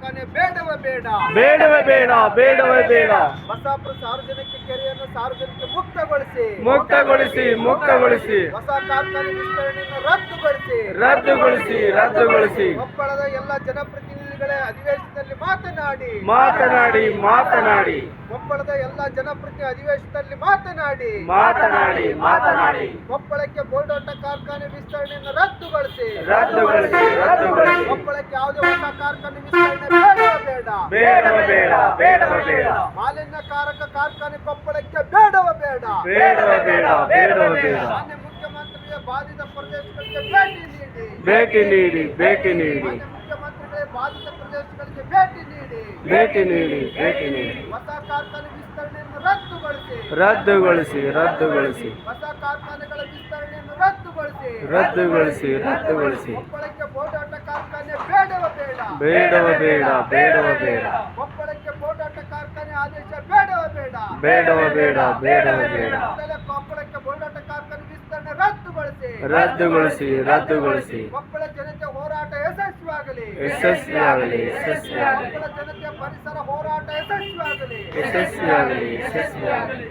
ಕಾರ್ಖಾನೆ ಬೇಡವೇ ಬೇಡ, ಬೇಡವೇ ಬೇಡ, ಬೇಡವೇ ಬೇಡ. ಬಸಾಪುರ ಸಾರ್ವಜನಿಕ ಕೆರೆಯನ್ನು ಸಾರ್ವಜನಿಕ ಮುಕ್ತಗೊಳಿಸಿ, ಮುಕ್ತಗೊಳಿಸಿ, ಮುಕ್ತಗೊಳಿಸಿ. ಹೊಸ ಕಾರ್ಖಾನೆ ವಿಸ್ತರಣೆಯನ್ನು ರದ್ದುಗೊಳಿಸಿ, ರದ್ದುಗೊಳಿಸಿ, ರದ್ದುಗೊಳಿಸಿ. ಕೊಪ್ಪಳದ ಎಲ್ಲ ಜನಪ್ರತಿನಿಧಿಗಳ ಅಧಿವೇಶನದಲ್ಲಿ ಮಾತನಾಡಿ, ಮಾತನಾಡಿ, ಮಾತನಾಡಿ, ಕೊಪ್ಪಳದ ಎಲ್ಲ ಜನಪ್ರತಿನಿಧಿ ಅಧಿವೇಶನದಲ್ಲಿ ಮಾತನಾಡಿ, ಮಾತನಾಡಿ, ಮಾತನಾಡಿ. ಕೊಪ್ಪಳಕ್ಕೆ ಬೋರ್ಡೋಟ ಕಾರ್ಖಾನೆ ವಿಸ್ತರಣೆಯನ್ನು ರದ್ದುಗೊಳಿಸಿ, ರದ್ದುಗೊಳಿಸಿ, ರದ್ದುಗೊಳಿಸಿ. ಕೊಪ್ಪಳಕ್ಕೆ ಯಾವುದೇ ಹೊಸ ಕಾರ್ಖಾನೆ ವಿಸ್ತರಣೆ ಬೇಡವೇ ಬೇಡ, ಬೇಡವೇ ಬೇಡ, ಬೇಡವೇ ಬೇಡ. ಮಾಲಿನ್ಯಕಾರಕ ಕಾರ್ಖಾನೆ ಕೊಪ್ಪಳಕ್ಕೆ ಬೇಡವೇ ಬೇಡ, ಬೇಡವೇ ಬೇಡ, ಬೇಡವೇ ಬೇಡ. ಮಾನ್ಯ ಮುಖ್ಯಮಂತ್ರಿಗೆ ಬಾಧಿತ ಪ್ರದೇಶಗಳಿಗೆ ಭೇಟಿ ನೀಡಿ, ಭೇಟಿ ನೀಡಿ, ಭೇಟಿ ನೀಡಿ, ಮಾನ್ಯ ಮುಖ್ಯಮಂತ್ರಿಗಳೇ ಬಾಧಿತ ಪ್ರದೇಶಗಳಿಗೆ ಭೇಟಿ ನೀಡಿ, ಭೇಟಿ ನೀಡಿ, ಭೇಟಿ ನೀಡಿ. ಹೊಸ ಕಾರ್ಖಾನೆ ವಿಸ್ತರಣೆಯನ್ನು ರದ್ದುಗೊಳಿಸಿ, ರದ್ದುಗೊಳಿಸಿ, ರದ್ದುಗೊಳಿಸಿ, ಹೊಸ ಕಾರ್ಖಾನೆಗಳ ವಿಸ್ತರಣೆಯನ್ನು ರದ್ದುಗೊಳಿಸಿ, ರದ್ದುಗೊಳಿಸಿ, ರದ್ದುಗೊಳಿಸಿ. ಕೊಪ್ಪಳಕ್ಕೆ ಬೋರ್ಡಾಟ ಕಾರ್ಖಾನೆ ಬೇಡವೇ ಬೇಡ, ಬೇಡವೇ ಬೇಡ, ಬೇಡವೇ ಬೇಡ. ಕೊಪ್ಪಳಕ್ಕೆ ಬೋರ್ಡಾಟ ಕಾರ್ಖಾನೆ ಆದೇಶ ಬೇಡವೇ ಬೇಡ, ಬೇಡವೇ ಬೇಡ, ಬೇಡವೇ ಬೇಡ. ಕೂಡಲೇ ಕೊಪ್ಪಳಕ್ಕೆ ಬೋರ್ಡಾಟ ಕಾರ್ಖಾನೆ ವಿಸ್ತರಣೆ ರದ್ದುಗೊಳಿಸಿ, ರದ್ದುಗೊಳಿಸಿ, ರದ್ದುಗೊಳಿಸಿ. ಕೊಪ್ಪಳ ಜನತೆ ಹೋರಾಟ ಯಶಸ್ವಿಯಾಗಲಿ, ಯಶಸ್ವಿಯಾಗಲಿ, ಯಶಸ್ವಿಯಾಗಲಿ, ಕೊಪ್ಪಳ ಜನತೆಯ ಪರಿಸರ ಹೋರಾಟ ಯಶಸ್ವಿಯಾಗಲಿ, ಯಶಸ್ವಿಯಾಗಲಿ, ಯಶಸ್ವಿಯಾಗಲಿ.